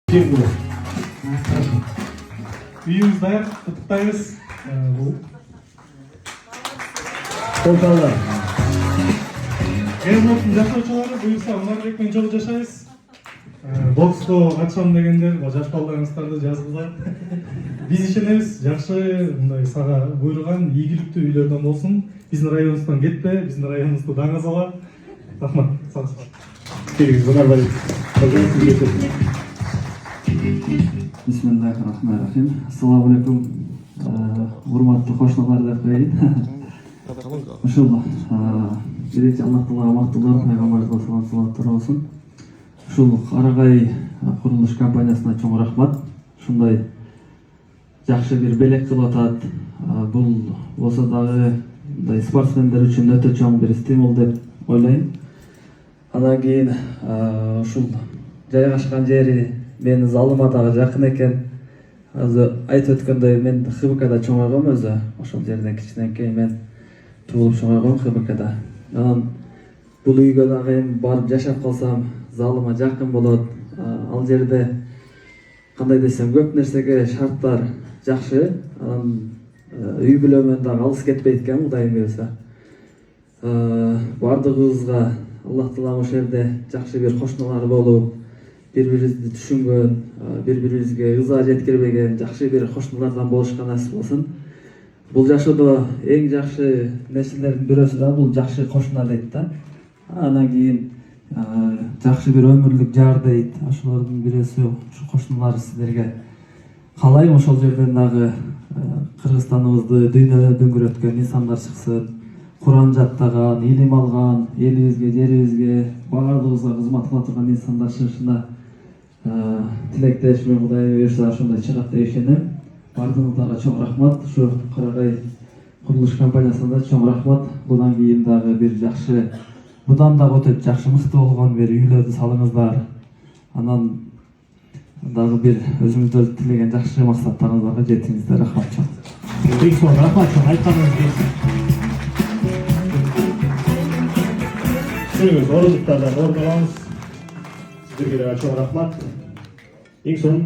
Үйіміз даяр, құттықтаймыз. Қолдалар. Геймлоктың жашаушылары бұйырса Ұнарбекпен жол жашайыз. Боксқа қатысам дегендер, жаш балдарыңыздарды жазғызар. Біз ішінеміз, жақсы саға бұйырған, игілікті үйлерден болсын. Біздің районымыздан кетпе, біздің районымызды даңызала. Рахмат, сағыз бар. Келіңіз, Ұнарбек. Bismillahirrahmanirrahim. Assalamu alaikum. Hurmatlı qo'shnilar deb qo'ying. Inshaalloh. Birinchi Alloh taologa maqtovlar, payg'ambarga salovat olsun. Ушул Карагай курулуш компаниясына чоң рахмат. Ушундай жакшы бир белек кылып атат. Бул болсо дагы мындай спортсмендер үчүн өтө чоң бир стимул деп ойлойм. Андан кийин ушул жайгашкан жери менин залыма дагы жакын экен. Азыр айтып өткөндөй мен ХБКда чоңойгом өзү. Ошол жерден кичинекей мен туулуп чоңойгом ХБКда. Анан бул үйгө дагы барып жашап калсам залыма жакын болот. Ал жерде кандай десем көп нерсеге шарттар жакшы. Анан үй бүлөмөн дагы алыс кетпейт экен Кудайым буйрса. Бардыгыбызга Аллах таала ошол жерде жакшы бир кошуналар болуп, бири-бирибизди түшүнгөн, бири-бирибизге ыза жеткирбеген жакшы бир кошуналардан болушка насип болсун. Бул жашоодо эң жакшы нерселердин бирөөсү да бул жакшы кошуна дейт да. Андан кийин жакшы бир өмүрлүк жар дейт. Ошолордун бирөөсү ушу кошуналар сиздерге. Каалайм ошол жерден дагы Кыргызстаныбызды дүйнөгө дөңгөрөткөн инсандар чыксын. Куран жаттаган, илим алган, элибизге, жерибизге, баардыгыбызга кызмат кыла турган инсандар чыгышына тилектешмин. Кудай буйрса ошондой чыгат деп ишенем. Бардыгыңыздарга чоң рахмат. Ушу Карагай курулуш компаниясына чоң рахмат. Будан кийин дагы бир жакшы, будан дагы өтө жакшы мыкты болгон бир үйлөрдү салыңыздар. Анан дагы бир өзүңүздөр тилеген жакшы максаттарыңызга жетиңиздер. Рахмат чоң. Рахмат чоң, айтканыңыз келсин. Келіңіз, орындықтардан орын алыңыз. Сіздерге чоң рахмат. Ең соң